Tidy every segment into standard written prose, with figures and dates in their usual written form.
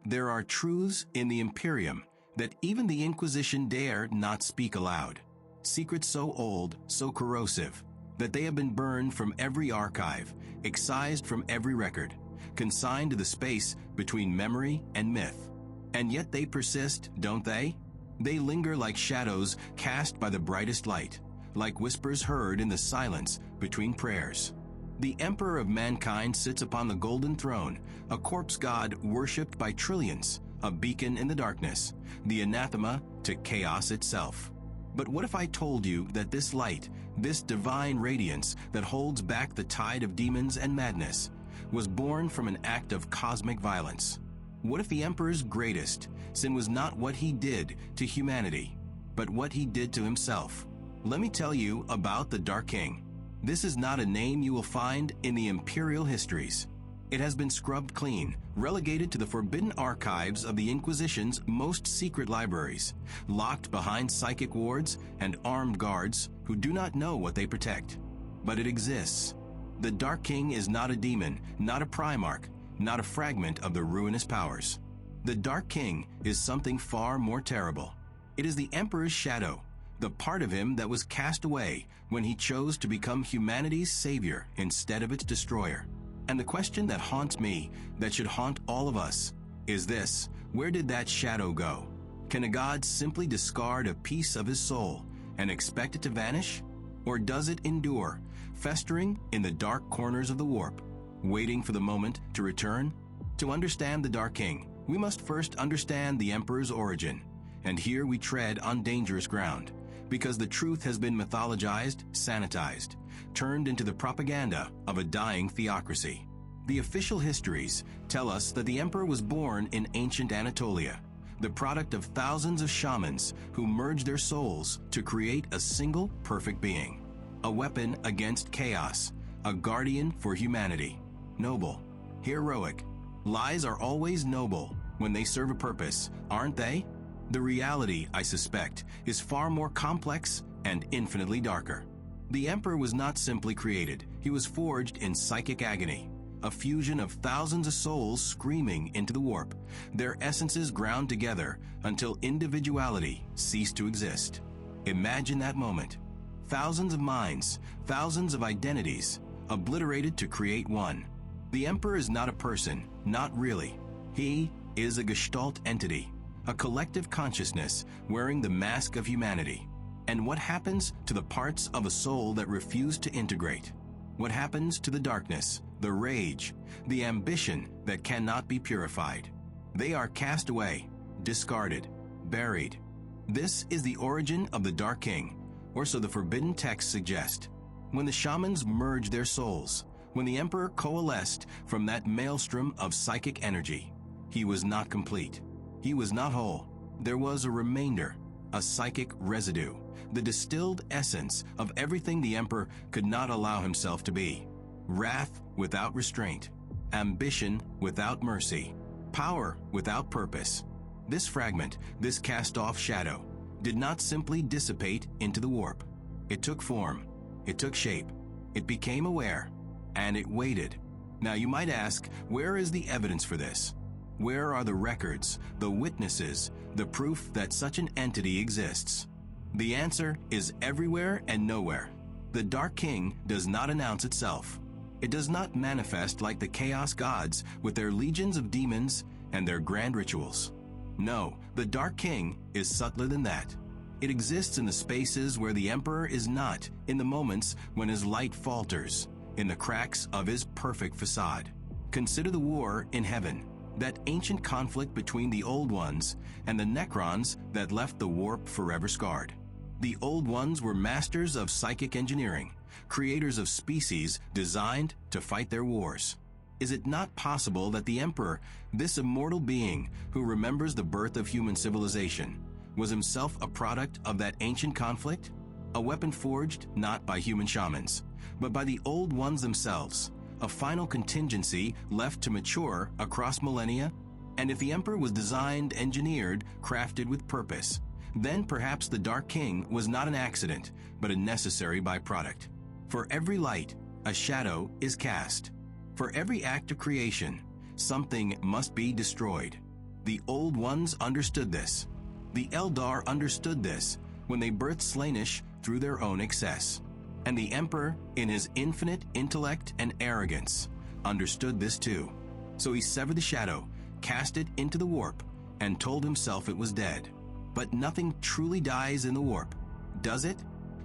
There are truths in the Imperium that even the Inquisition dare not speak aloud. Secrets so old, so corrosive, that they have been burned from every archive, excised from every record, consigned to the space between memory and myth. And yet they persist, don't they? They linger like shadows cast by the brightest light, like whispers heard in the silence between prayers. The Emperor of mankind sits upon the golden throne, a corpse god worshipped by trillions, a beacon in the darkness, the anathema to chaos itself. But what if I told you that this light, this divine radiance that holds back the tide of demons and madness, was born from an act of cosmic violence? What if the Emperor's greatest sin was not what he did to humanity, but what he did to himself? Let me tell you about the Dark King. This is not a name you will find in the Imperial histories. It has been scrubbed clean, relegated to the forbidden archives of the Inquisition's most secret libraries, locked behind psychic wards and armed guards who do not know what they protect. But it exists. The Dark King is not a demon, not a Primarch, not a fragment of the ruinous powers. The Dark King is something far more terrible. It is the Emperor's shadow, the part of him that was cast away when he chose to become humanity's savior instead of its destroyer. And the question that haunts me, that should haunt all of us, is this: where did that shadow go? Can a god simply discard a piece of his soul and expect it to vanish? Or does it endure, festering in the dark corners of the warp, waiting for the moment to return? To understand the Dark King, we must first understand the Emperor's origin. And here we tread on dangerous ground, because the truth has been mythologized, sanitized, turned into the propaganda of a dying theocracy. The official histories tell us that the Emperor was born in ancient Anatolia, the product of thousands of shamans who merged their souls to create a single perfect being, a weapon against chaos, a guardian for humanity. Noble, heroic. Lies are always noble when they serve a purpose, aren't they? The reality, I suspect, is far more complex and infinitely darker. The Emperor was not simply created, he was forged in psychic agony, a fusion of thousands of souls screaming into the warp, their essences ground together until individuality ceased to exist. Imagine that moment. Thousands of minds, thousands of identities, obliterated to create one. The Emperor is not a person, not really. He is a gestalt entity, a collective consciousness wearing the mask of humanity. And what happens to the parts of a soul that refuse to integrate? What happens to the darkness, the rage, the ambition that cannot be purified? They are cast away, discarded, buried. This is the origin of the Dark King, or so the forbidden texts suggest. When the shamans merged their souls, when the Emperor coalesced from that maelstrom of psychic energy, he was not complete. He was not whole. There was a remainder, a psychic residue, the distilled essence of everything the Emperor could not allow himself to be. Wrath without restraint, ambition without mercy, power without purpose. This fragment, this cast-off shadow, did not simply dissipate into the warp. It took form, it took shape, it became aware, and it waited. Now you might ask, where is the evidence for this? Where are the records, the witnesses, the proof that such an entity exists? The answer is everywhere and nowhere. The Dark King does not announce itself. It does not manifest like the Chaos Gods with their legions of demons and their grand rituals. No, the Dark King is subtler than that. It exists in the spaces where the Emperor is not, in the moments when his light falters, in the cracks of his perfect facade. Consider the war in heaven, that ancient conflict between the Old Ones and the Necrons that left the warp forever scarred. The Old Ones were masters of psychic engineering, creators of species designed to fight their wars. Is it not possible that the Emperor, this immortal being who remembers the birth of human civilization, was himself a product of that ancient conflict? A weapon forged not by human shamans, but by the Old Ones themselves, a final contingency left to mature across millennia? And if the Emperor was designed, engineered, crafted with purpose, then perhaps the Dark King was not an accident, but a necessary byproduct. For every light, a shadow is cast. For every act of creation, something must be destroyed. The Old Ones understood this. The Eldar understood this when they birthed Slaanesh through their own excess. And the Emperor, in his infinite intellect and arrogance, understood this too. So he severed the shadow, cast it into the warp, and told himself it was dead. But nothing truly dies in the warp, does it?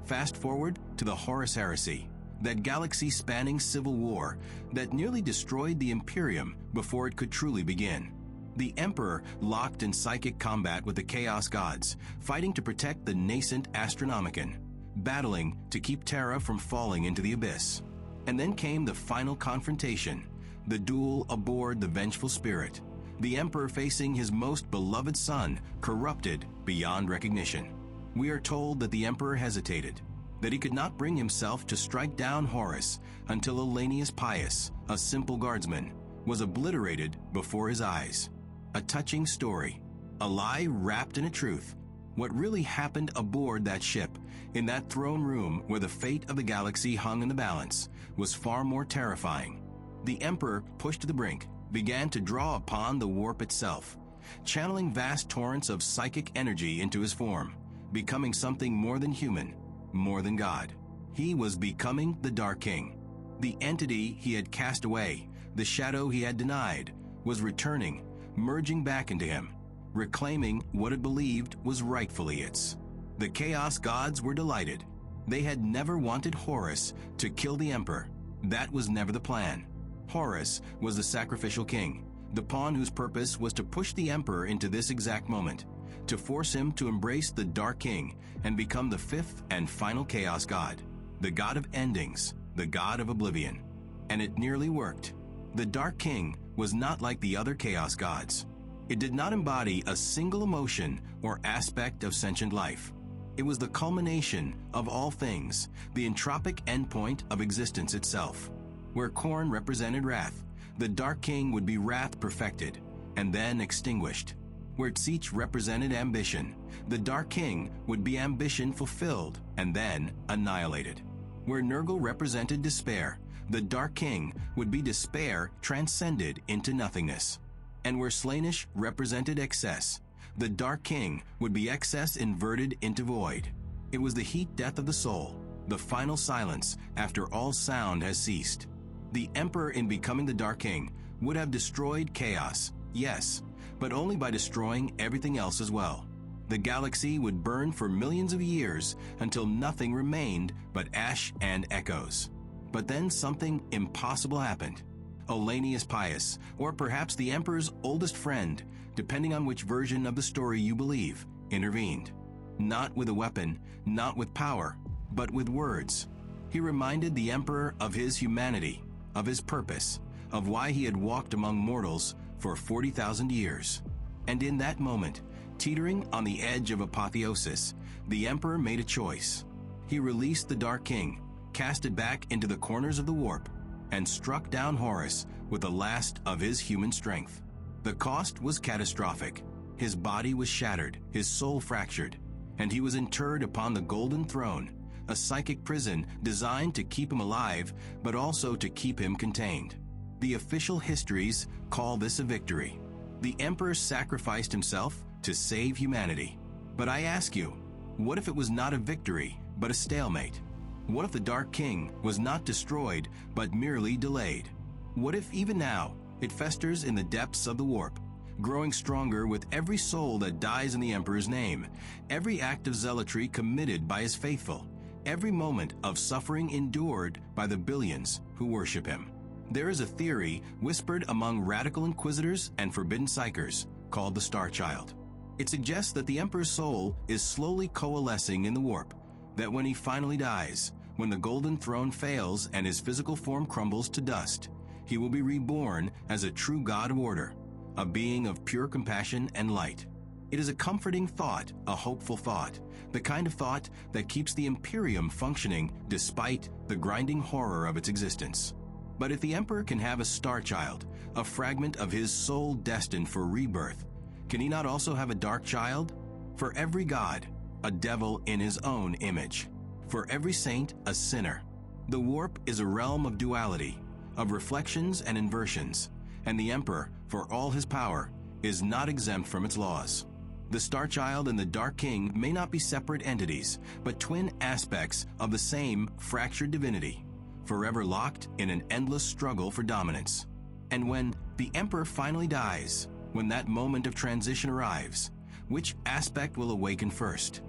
Fast forward to the Horus Heresy, that galaxy-spanning civil war that nearly destroyed the Imperium before it could truly begin. The Emperor locked in psychic combat with the Chaos Gods, fighting to protect the nascent Astronomicon, battling to keep Terra from falling into the abyss. And then came the final confrontation, the duel aboard the Vengeful Spirit, the Emperor facing his most beloved son, corrupted beyond recognition. We are told that the Emperor hesitated, that he could not bring himself to strike down Horus until Elanius Pius, a simple guardsman, was obliterated before his eyes. A touching story, a lie wrapped in a truth. What really happened aboard that ship, in that throne room where the fate of the galaxy hung in the balance, was far more terrifying. The Emperor, pushed to the brink, began to draw upon the warp itself, channeling vast torrents of psychic energy into his form, becoming something more than human, more than God. He was becoming the Dark King. The entity he had cast away, the shadow he had denied, was returning, merging back into him, reclaiming what it believed was rightfully its. The Chaos Gods were delighted. They had never wanted Horus to kill the Emperor. That was never the plan. Horus was the sacrificial king, the pawn whose purpose was to push the Emperor into this exact moment, to force him to embrace the Dark King and become the fifth and final Chaos God, the God of endings, the God of oblivion. And it nearly worked. The Dark King was not like the other Chaos Gods. It did not embody a single emotion or aspect of sentient life. It was the culmination of all things, the entropic endpoint of existence itself. Where Khorne represented wrath, the Dark King would be wrath perfected, and then extinguished. Where Tzeentch represented ambition, the Dark King would be ambition fulfilled, and then annihilated. Where Nurgle represented despair, the Dark King would be despair transcended into nothingness. And where Slaanesh represented excess, the Dark King would be excess inverted into void. It was the heat death of the soul, the final silence after all sound has ceased. The Emperor, in becoming the Dark King, would have destroyed chaos, yes, but only by destroying everything else as well. The galaxy would burn for millions of years until nothing remained but ash and echoes. But then something impossible happened. Elanius Pius, or perhaps the Emperor's oldest friend, depending on which version of the story you believe, intervened. Not with a weapon, not with power, but with words. He reminded the Emperor of his humanity, of his purpose, of why he had walked among mortals for 40,000 years. And in that moment, teetering on the edge of apotheosis, the Emperor made a choice. He released the Dark King, cast it back into the corners of the warp, and struck down Horus with the last of his human strength. The cost was catastrophic. His body was shattered, his soul fractured, and he was interred upon the Golden Throne, a psychic prison designed to keep him alive, but also to keep him contained. The official histories call this a victory. The Emperor sacrificed himself to save humanity. But I ask you, what if it was not a victory, but a stalemate? What if the Dark King was not destroyed, but merely delayed? What if even now it festers in the depths of the warp, growing stronger with every soul that dies in the Emperor's name, every act of zealotry committed by his faithful, every moment of suffering endured by the billions who worship him? There is a theory whispered among radical inquisitors and forbidden psychers called the Starchild. It suggests that the Emperor's soul is slowly coalescing in the warp, that when he finally dies, when the Golden Throne fails and his physical form crumbles to dust, he will be reborn as a true God of order, a being of pure compassion and light. It is a comforting thought, a hopeful thought, the kind of thought that keeps the Imperium functioning despite the grinding horror of its existence. But if the Emperor can have a Starchild, a fragment of his soul destined for rebirth, can he not also have a Dark Child? For every god, a devil in his own image. For every saint, a sinner. The warp is a realm of duality, of reflections and inversions, and the Emperor, for all his power, is not exempt from its laws. The Starchild and the Dark King may not be separate entities, but twin aspects of the same fractured divinity, forever locked in an endless struggle for dominance. And when the Emperor finally dies, when that moment of transition arrives, which aspect will awaken first?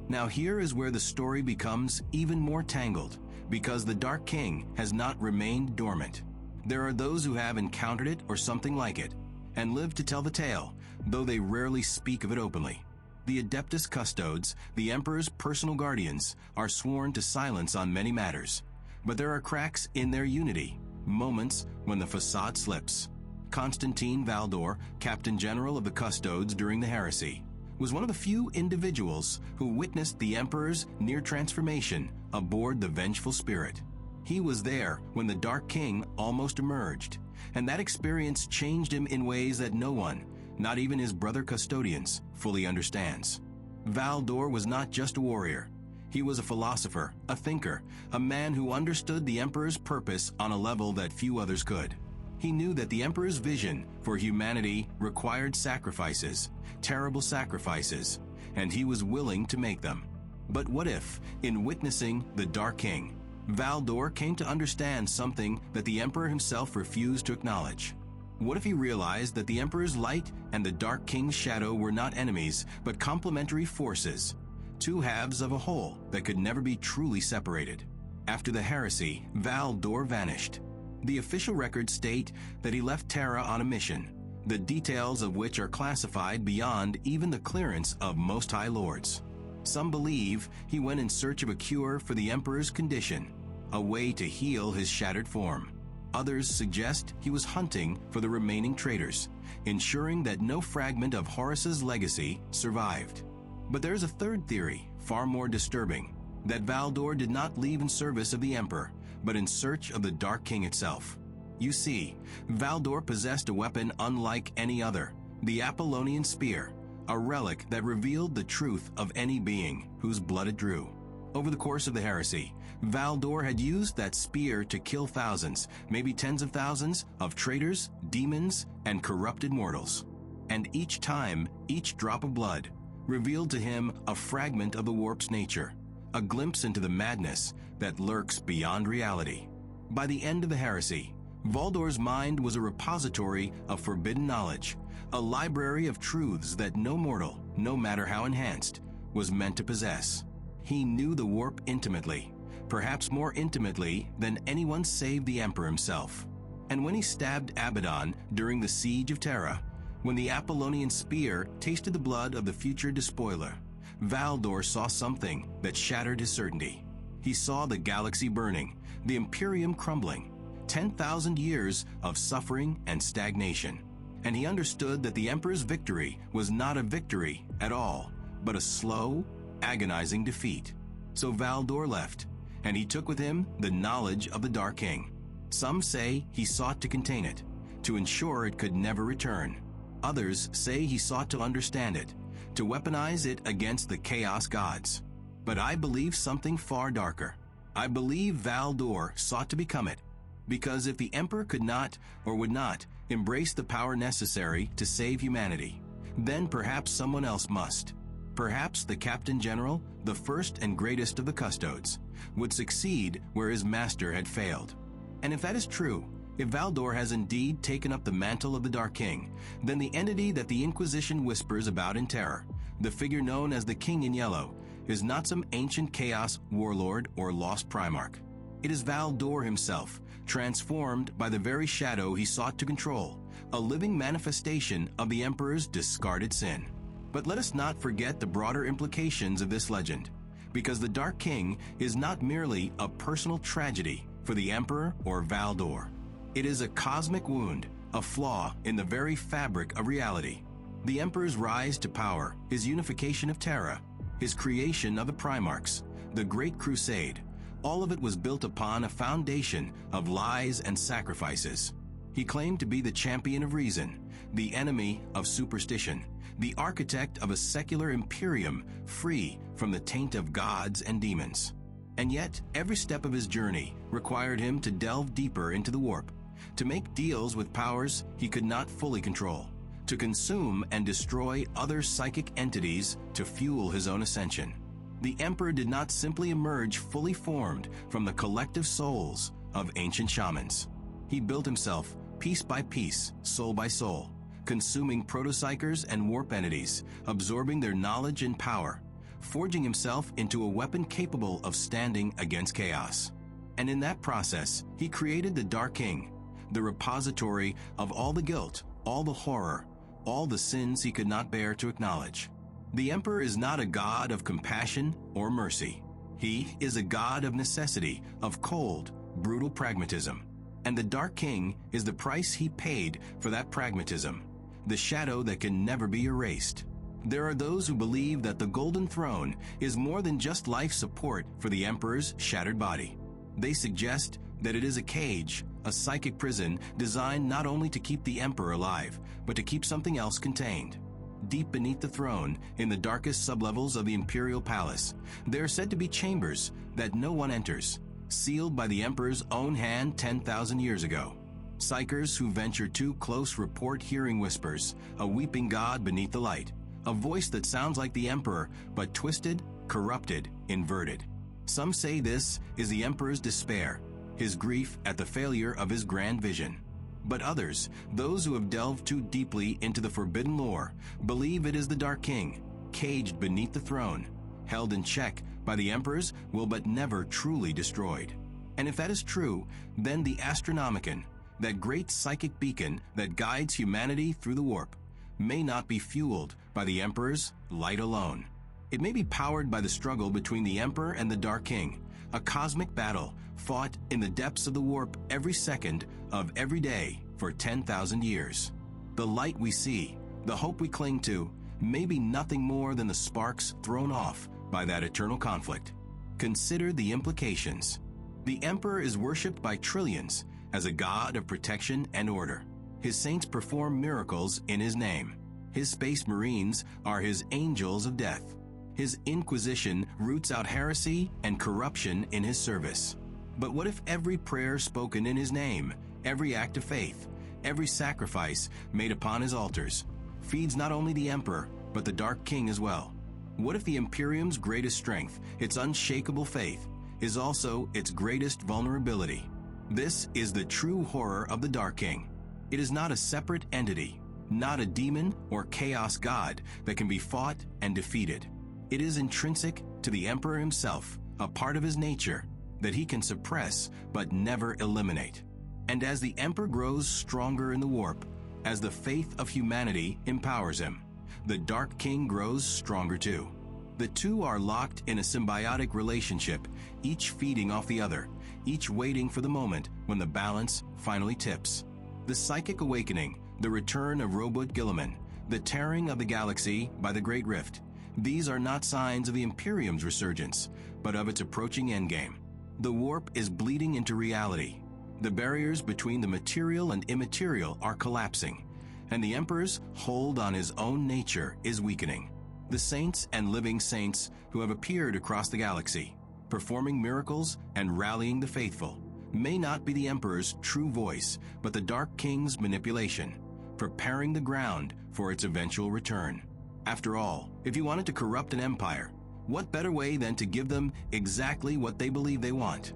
Now here is where the story becomes even more tangled, because the Dark King has not remained dormant. There are those who have encountered it or something like it, and live to tell the tale, though they rarely speak of it openly. The Adeptus Custodes, the Emperor's personal guardians, are sworn to silence on many matters, but there are cracks in their unity, moments when the facade slips. Constantine Valdor, Captain General of the Custodes during the Heresy, was one of the few individuals who witnessed the Emperor's near transformation aboard the Vengeful Spirit. He was there when the Dark King almost emerged, and that experience changed him in ways that no one, not even his brother custodians, fully understands. Valdor was not just a warrior. He was a philosopher, a thinker, a man who understood the Emperor's purpose on a level that few others could. He knew that the Emperor's vision for humanity required sacrifices, terrible sacrifices, and he was willing to make them. But what if, in witnessing the Dark King, Valdor came to understand something that the Emperor himself refused to acknowledge? What if he realized that the Emperor's light and the Dark King's shadow were not enemies, but complementary forces, two halves of a whole that could never be truly separated? After the heresy, Valdor vanished. The official records state that he left Terra on a mission, the details of which are classified beyond even the clearance of Most High Lords. Some believe he went in search of a cure for the Emperor's condition, a way to heal his shattered form. Others suggest he was hunting for the remaining traitors, ensuring that no fragment of Horus's legacy survived. But there's a third theory, far more disturbing, that Valdor did not leave in service of the Emperor, but in search of the Dark King itself. You see, Valdor possessed a weapon unlike any other, the Apollonian Spear, a relic that revealed the truth of any being whose blood it drew. Over the course of the heresy, Valdor had used that spear to kill thousands, maybe tens of thousands, of traitors, demons, and corrupted mortals. And each time, each drop of blood revealed to him a fragment of the warp's nature, a glimpse into the madness that lurks beyond reality. By the end of the heresy, Valdor's mind was a repository of forbidden knowledge, a library of truths that no mortal, no matter how enhanced, was meant to possess. He knew the warp intimately, perhaps more intimately than anyone save the Emperor himself. And when he stabbed Abaddon during the siege of Terra, when the Apollonian Spear tasted the blood of the future despoiler, Valdor saw something that shattered his certainty. He saw the galaxy burning, the Imperium crumbling, 10,000 years of suffering and stagnation. And he understood that the Emperor's victory was not a victory at all, but a slow, agonizing defeat. So Valdor left, and he took with him the knowledge of the Dark King. Some say he sought to contain it, to ensure it could never return. Others say he sought to understand it, to weaponize it against the Chaos Gods. But I believe something far darker. I believe Valdor sought to become it, because if the Emperor could not or would not embrace the power necessary to save humanity, then perhaps someone else must. Perhaps the Captain General, the first and greatest of the Custodes, would succeed where his master had failed. And if that is true, if Valdor has indeed taken up the mantle of the Dark King, then the entity that the Inquisition whispers about in terror, the figure known as the King in Yellow, is not some ancient chaos warlord or lost Primarch. It is Valdor himself, transformed by the very shadow he sought to control, a living manifestation of the Emperor's discarded sin. But let us not forget the broader implications of this legend, because the Dark King is not merely a personal tragedy for the Emperor or Valdor. It is a cosmic wound, a flaw in the very fabric of reality. The Emperor's rise to power, his unification of Terra, his creation of the Primarchs, the Great Crusade, all of it was built upon a foundation of lies and sacrifices. He claimed to be the champion of reason, the enemy of superstition, the architect of a secular imperium free from the taint of gods and demons. And yet, every step of his journey required him to delve deeper into the warp, to make deals with powers he could not fully control, to consume and destroy other psychic entities to fuel his own ascension. The emperor did not simply emerge fully formed from the collective souls of ancient shamans. He built himself piece by piece, soul by soul, consuming protopsychers and warp entities, absorbing their knowledge and power, forging himself into a weapon capable of standing against chaos. And in that process, he created the Dark King, the repository of all the guilt, all the horror, all the sins he could not bear to acknowledge. The emperor is not a god of compassion or mercy. He is a god of necessity, of cold, brutal pragmatism. And the Dark King is the price he paid for that pragmatism, the shadow that can never be erased. There are those who believe that the Golden Throne is more than just life support for the emperor's shattered body. They suggest that it is a cage, a psychic prison designed not only to keep the emperor alive, but to keep something else contained. Deep beneath the throne, in the darkest sublevels of the Imperial Palace, there are said to be chambers that no one enters, sealed by the emperor's own hand 10,000 years ago. Psychers who venture too close report hearing whispers, a weeping god beneath the light, a voice that sounds like the emperor, but twisted, corrupted, inverted. Some say this is the emperor's despair, his grief at the failure of his grand vision. But others, those who have delved too deeply into the forbidden lore, believe it is the Dark King, caged beneath the throne, held in check by the emperor's will but never truly destroyed. And if that is true, then the Astronomicon, that great psychic beacon that guides humanity through the warp, may not be fueled by the emperor's light alone. It may be powered by the struggle between the emperor and the Dark King, a cosmic battle fought in the depths of the warp every second of every day for 10,000 years. The light we see, the hope we cling to, may be nothing more than the sparks thrown off by that eternal conflict. Consider the implications. The emperor is worshipped by trillions as a god of protection and order. His saints perform miracles in his name. His space marines are his angels of death. His Inquisition roots out heresy and corruption in his service. But what if every prayer spoken in his name, every act of faith, every sacrifice made upon his altars, feeds not only the emperor, but the Dark King as well? What if the Imperium's greatest strength, its unshakable faith, is also its greatest vulnerability? This is the true horror of the Dark King. It is not a separate entity, not a demon or chaos god that can be fought and defeated. It is intrinsic to the emperor himself, a part of his nature that he can suppress but never eliminate. And as the emperor grows stronger in the warp, as the faith of humanity empowers him, the Dark King grows stronger too. The two are locked in a symbiotic relationship, each feeding off the other, each waiting for the moment when the balance finally tips. The psychic awakening, the return of Robot Guilliman, the tearing of the galaxy by the Great Rift, these are not signs of the Imperium's resurgence, but of its approaching endgame. The warp is bleeding into reality. The barriers between the material and immaterial are collapsing, and the Emperor's hold on his own nature is weakening. The saints and living saints who have appeared across the galaxy, performing miracles and rallying the faithful, may not be the Emperor's true voice, but the Dark King's manipulation, preparing the ground for its eventual return. After all, if you wanted to corrupt an empire, what better way than to give them exactly what they believe they want?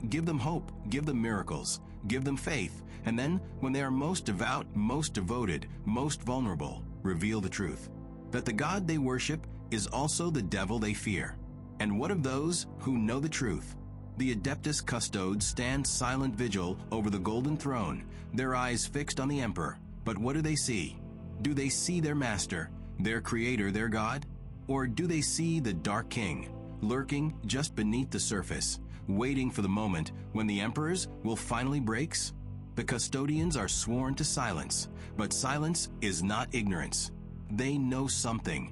Give them hope, give them miracles, give them faith, and then, when they are most devout, most devoted, most vulnerable, reveal the truth. That the God they worship is also the devil they fear. And what of those who know the truth? The Adeptus Custodes stand silent vigil over the Golden Throne, their eyes fixed on the Emperor. But what do they see? Do they see their master, their creator, their God? Or do they see the Dark King, lurking just beneath the surface, waiting for the moment when the Emperor's will finally breaks? The custodians are sworn to silence, but silence is not ignorance. They know something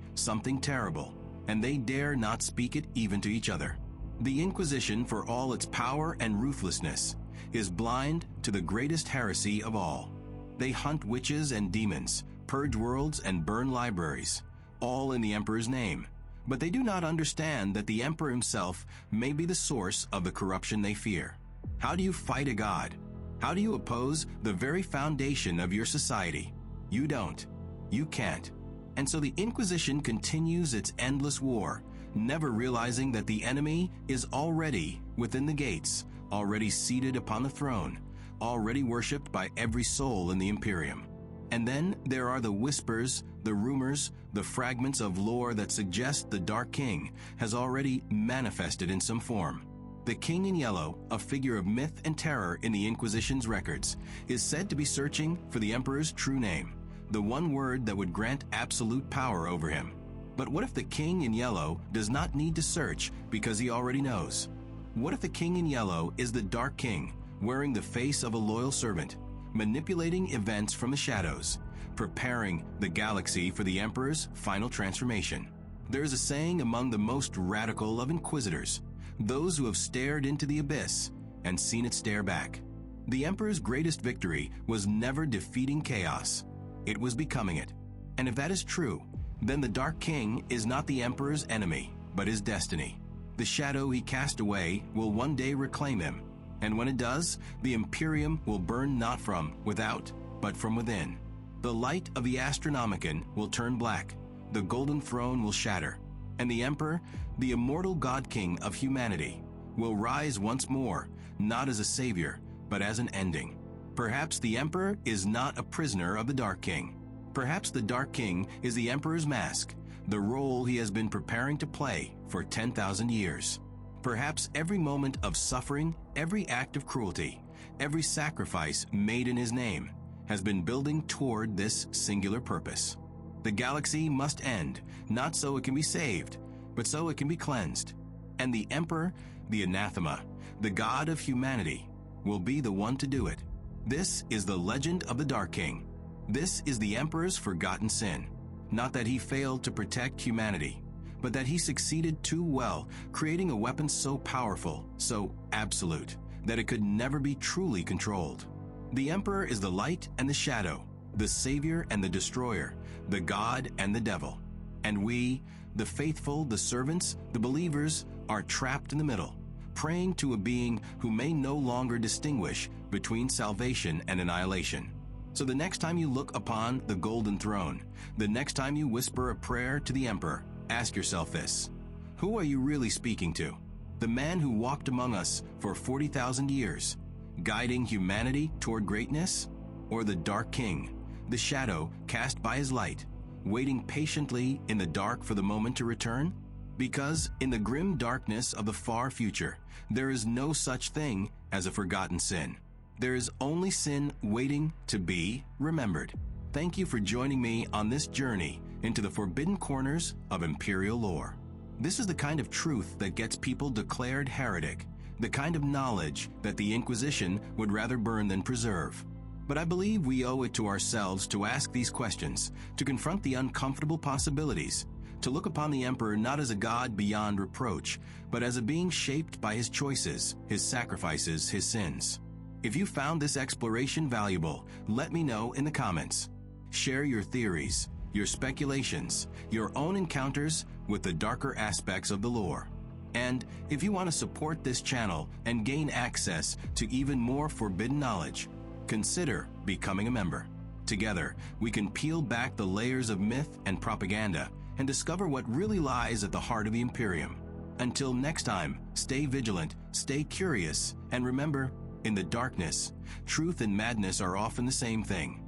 terrible, and they dare not speak it even to each other. The Inquisition, for all its power and ruthlessness, is blind to the greatest heresy of all. They hunt witches and demons, purge worlds and burn libraries, all in the Emperor's name. But they do not understand that the Emperor himself may be the source of the corruption they fear. How do you fight a god? How do you oppose the very foundation of your society? You don't. You can't. And so the Inquisition continues its endless war, never realizing that the enemy is already within the gates, already seated upon the throne, already worshipped by every soul in the Imperium. And then there are the whispers, the rumors, the fragments of lore that suggest the Dark King has already manifested in some form. The King in Yellow, a figure of myth and terror in the Inquisition's records, is said to be searching for the Emperor's true name, the one word that would grant absolute power over him. But what if the King in Yellow does not need to search because he already knows? What if the King in Yellow is the Dark King, wearing the face of a loyal servant, manipulating events from the shadows, preparing the galaxy for the Emperor's final transformation? There is a saying among the most radical of inquisitors, those who have stared into the abyss and seen it stare back. The Emperor's greatest victory was never defeating chaos. It was becoming it. And if that is true, then the Dark King is not the Emperor's enemy, but his destiny. The shadow he cast away will one day reclaim him, and when it does, the Imperium will burn not from without, but from within. The light of the Astronomicon will turn black, the Golden Throne will shatter, and the Emperor, the immortal God King of humanity, will rise once more, not as a savior, but as an ending. Perhaps the Emperor is not a prisoner of the Dark King. Perhaps the Dark King is the Emperor's mask, the role he has been preparing to play for 10,000 years. Perhaps every moment of suffering, every act of cruelty, every sacrifice made in his name has been building toward this singular purpose. The galaxy must end, not so it can be saved, but so it can be cleansed. And the Emperor, the anathema, the god of humanity, will be the one to do it. This is the legend of the Dark King. This is the Emperor's forgotten sin. Not that he failed to protect humanity, but that he succeeded too well, creating a weapon so powerful, so absolute, that it could never be truly controlled. The Emperor is the light and the shadow, the savior and the destroyer, the god and the devil. And we, the faithful, the servants, the believers, are trapped in the middle, praying to a being who may no longer distinguish between salvation and annihilation. So the next time you look upon the Golden Throne, the next time you whisper a prayer to the Emperor, ask yourself this: who are you really speaking to? The man who walked among us for 40,000 years, guiding humanity toward greatness? Or the Dark King, the shadow cast by his light, waiting patiently in the dark for the moment to return? Because in the grim darkness of the far future, there is no such thing as a forgotten sin. There is only sin waiting to be remembered. Thank you for joining me on this journey into the forbidden corners of Imperial lore. This is the kind of truth that gets people declared heretic, the kind of knowledge that the Inquisition would rather burn than preserve. But I believe we owe it to ourselves to ask these questions, to confront the uncomfortable possibilities, to look upon the Emperor not as a god beyond reproach, but as a being shaped by his choices, his sacrifices, his sins. If you found this exploration valuable, let me know in the comments. Share your theories, your speculations, your own encounters with the darker aspects of the lore. And if you want to support this channel and gain access to even more forbidden knowledge, consider becoming a member. Together, we can peel back the layers of myth and propaganda and discover what really lies at the heart of the Imperium. Until next time, stay vigilant, stay curious, and remember, in the darkness, truth and madness are often the same thing.